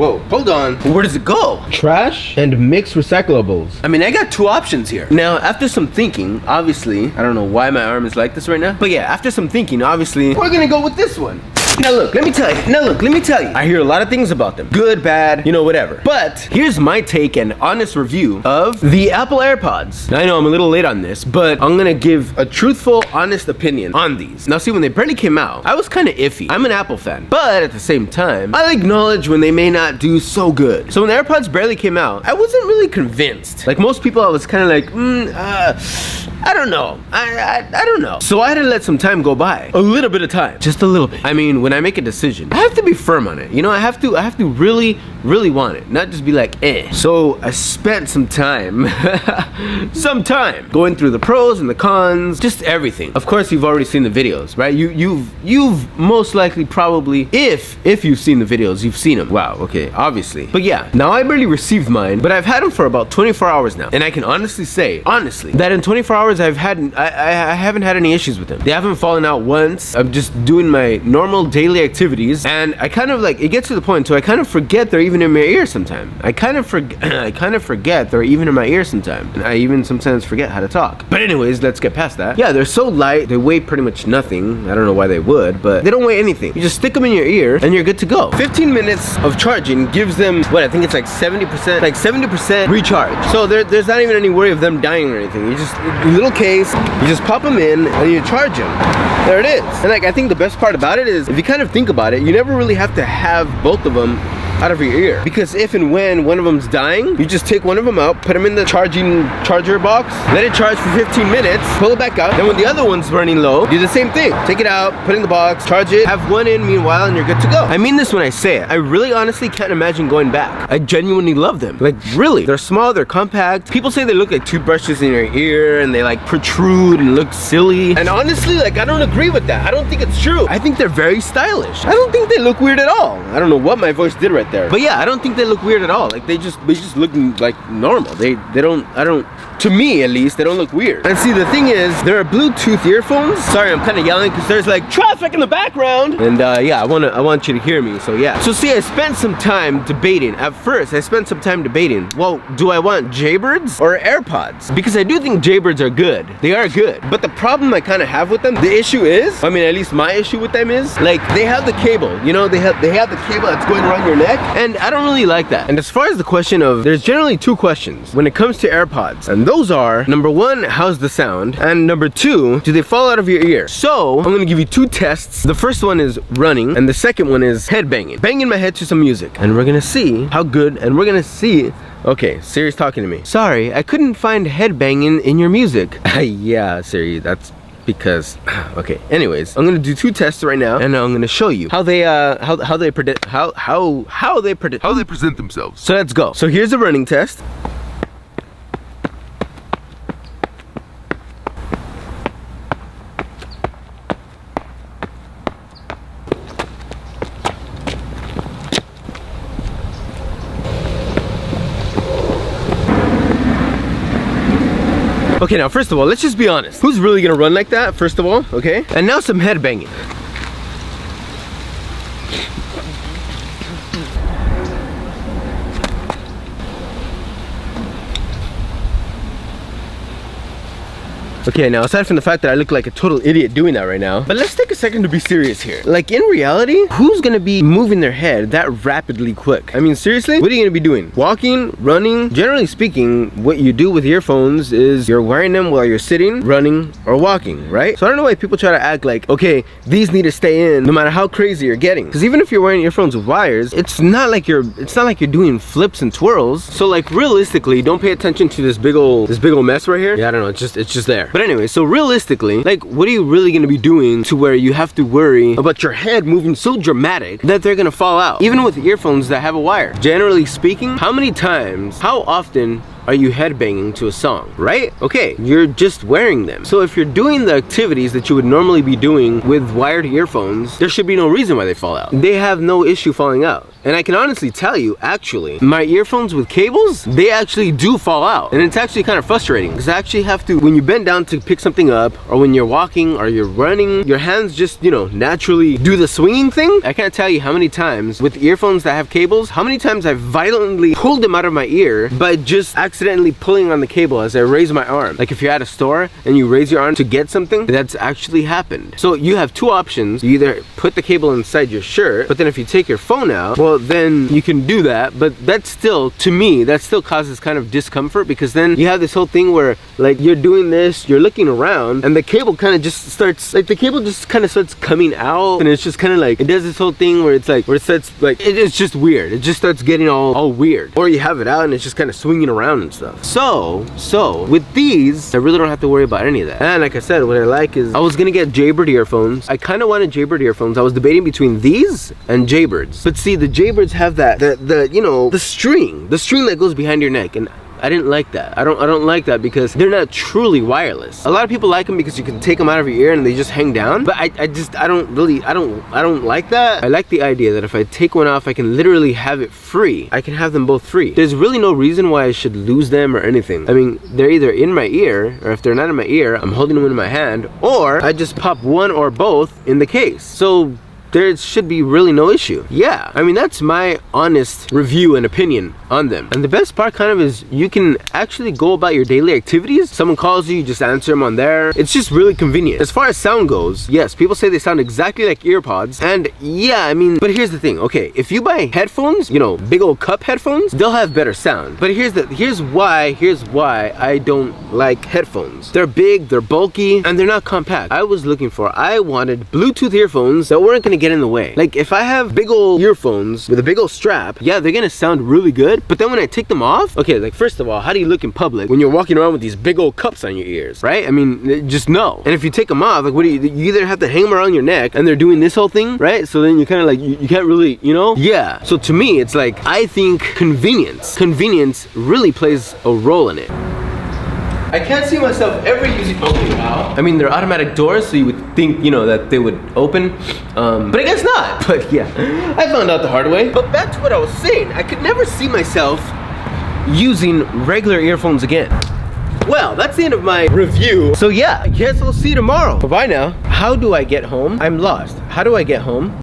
Whoa, hold on. Where does it go? Trash and mixed recyclables. I mean, I got two options here. Now, after some thinking, obviously, I don't know why my arm is like this right now, but yeah, after some thinking, obviously, we're gonna go with this one. Now look, let me tell you. I hear a lot of things about them. Good, bad, you know, whatever. But here's my take and honest review of the Apple AirPods. Now, I know I'm a little late on this, but I'm gonna give a truthful, honest opinion on these. Now see, when they barely came out, I was kind of iffy. I'm an Apple fan, but at the same time, I'll acknowledge when they may not do so good. So when the AirPods barely came out, I wasn't really convinced. Like most people, I was kind of like, I don't know. I don't know. So I had to let some time go by. A little bit of time. Just a little bit. I mean, when I make a decision, I have to be firm on it. You know, I have to really want it. Not just be like, eh. So I spent some time, going through the pros and the cons, just everything. Of course, you've already seen the videos, right? You've most likely probably, if you've seen the videos, you've seen them. Wow, okay, obviously. But yeah, now I barely received mine, but I've had them for about 24 hours now. And I can honestly say, that in 24 hours, I haven't had any issues with them. They haven't fallen out once. I'm just doing my normal daily activities, and I kind of like, it gets to the point, so I kind of forget they're even in my ear sometimes. I kind of forget they're even in my ear sometimes. And I even sometimes forget how to talk. But anyways, let's get past that. Yeah, they're so light, they weigh pretty much nothing. I don't know why they would, but they don't weigh anything. You just stick them in your ear, and you're good to go. 15 minutes of charging gives them, what, I think it's like 70% recharge. So there's not even any worry of them dying or anything. You just, little case, you just pop them in and you charge them. There it is. And like, I think the best part about it is, if you kind of think about it, you never really have to have both of them out of your ear, because if and when one of them's dying, you just take one of them out, put them in the charger box, let it charge for 15 minutes, pull it back out, then when the other one's running low, do the same thing. Take it out, put it in the box, charge it, have one in meanwhile, and you're good to go. I mean this when I say it. I really honestly can't imagine going back. I genuinely love them. Like, really. They're small, they're compact. People say they look like toothbrushes in your ear and they like protrude and look silly. And honestly, like, I don't agree with that. I don't think it's true. I think they're very stylish. I don't think they look weird at all. I don't know what my voice did right there. But yeah, I don't think they look weird at all. Like, they just look like normal. To me at least, they don't look weird. And see, the thing is, there are Bluetooth earphones. Sorry, I'm kind of yelling because there's like traffic in the background. And yeah, I want you to hear me, so yeah. So see, I spent some time debating. At first, I spent some time debating, well, do I want Jaybirds or AirPods? Because I do think Jaybirds are good. They are good. But the problem I kind of have with them, the issue is, I mean, at least my issue with them is, like, they have the cable. You know, they have the cable that's going around your neck. And I don't really like that. And as far as the question of, there's generally two questions when it comes to AirPods. And those are, number one, how's the sound? And number two, do they fall out of your ear? So I'm gonna give you two tests. The first one is running, and the second one is head banging. Banging my head to some music. And we're gonna see how good, and we're gonna see. Okay, Siri's talking to me. Sorry, I couldn't find head banging in your music. Yeah, Siri, that's because, okay, anyways, I'm gonna do two tests right now, and I'm gonna show you how they present themselves. So let's go. So here's the running test. Okay, now first of all, let's just be honest. Who's really gonna run like that, first of all, okay? And now some head banging. Okay, now aside from the fact that I look like a total idiot doing that right now, but let's take a second to be serious here. Like, in reality, who's gonna be moving their head that rapidly quick? I mean, seriously, what are you gonna be doing? Walking, running? Generally speaking, what you do with earphones is you're wearing them while you're sitting, running, or walking, right? So I don't know why people try to act like, okay, these need to stay in no matter how crazy you're getting. Because even if you're wearing earphones with wires, it's not like you're doing flips and twirls. So like, realistically, don't pay attention to this big old mess right here. Yeah, I don't know, it's just there. But anyway, so realistically, like, what are you really gonna be doing to where you have to worry about your head moving so dramatic that they're gonna fall out? Even with earphones that have a wire. Generally speaking, how often are you headbanging to a song, right? Okay, you're just wearing them. So if you're doing the activities that you would normally be doing with wired earphones, there should be no reason why they fall out. They have no issue falling out. And I can honestly tell you, actually, my earphones with cables, they actually do fall out. And it's actually kind of frustrating because I actually have to, when you bend down to pick something up, or when you're walking or you're running, your hands just, you know, naturally do the swinging thing. I can't tell you how many times with earphones that have cables, how many times I've violently pulled them out of my ear by just accidentally pulling on the cable as I raise my arm. Like if you're at a store and you raise your arm to get something, that's actually happened. So you have two options. You either put the cable inside your shirt, but then if you take your phone out, well, then you can do that. But that's still, to me, that still causes kind of discomfort, because then you have this whole thing where like you're doing this, you're looking around, and the cable kind of just starts, like the cable just kind of starts coming out, and it's just kind of like, it does this whole thing where it's like, where it starts like, it's just weird. It just starts getting all weird. Or you have it out and it's just kind of swinging around and stuff. So with these, I really don't have to worry about any of that. And like I said, what I like is, I was gonna get Jaybird earphones. I kind of wanted Jaybird earphones. I was debating between these and Jaybirds. But see, the Jaybirds have that, the you know, the string that goes behind your neck, and I didn't like that. I don't like that because they're not truly wireless. A lot of people like them because you can take them out of your ear and they just hang down. But I don't like that. I like the idea that if I take one off, I can literally have it free. I can have them both free. There's really no reason why I should lose them or anything. I mean, they're either in my ear, or if they're not in my ear, I'm holding them in my hand, or I just pop one or both in the case. So there should be really no issue. Yeah, I mean, that's my honest review and opinion on them. And the best part kind of is you can actually go about your daily activities. Someone calls you, you just answer them on there. It's just really convenient. As far as sound goes, yes, people say they sound exactly like Earpods. And yeah, I mean, but here's the thing. Okay, if you buy headphones, you know, big old cup headphones, they'll have better sound. But here's why I don't like headphones. They're big, they're bulky, and they're not compact. I wanted Bluetooth earphones that weren't gonna get in the way. Like if I have big old earphones with a big old strap, yeah, they're gonna sound really good, but then when I take them off, okay, like first of all, how do you look in public when you're walking around with these big old cups on your ears, right? I mean, just no. And if you take them off, like what do you either have to hang them around your neck and they're doing this whole thing, right? So then you kind of like, you can't really, you know? Yeah, so to me, it's like, I think convenience really plays a role in it. I can't see myself ever using, okay, wow. I mean, they're automatic doors, so you would think, you know, that they would open, but I guess not. But yeah, I found out the hard way. But back to what I was saying, I could never see myself using regular earphones again. Well, that's the end of my review. So yeah, I guess we'll see you tomorrow. Bye-bye now. How do I get home? I'm lost. How do I get home?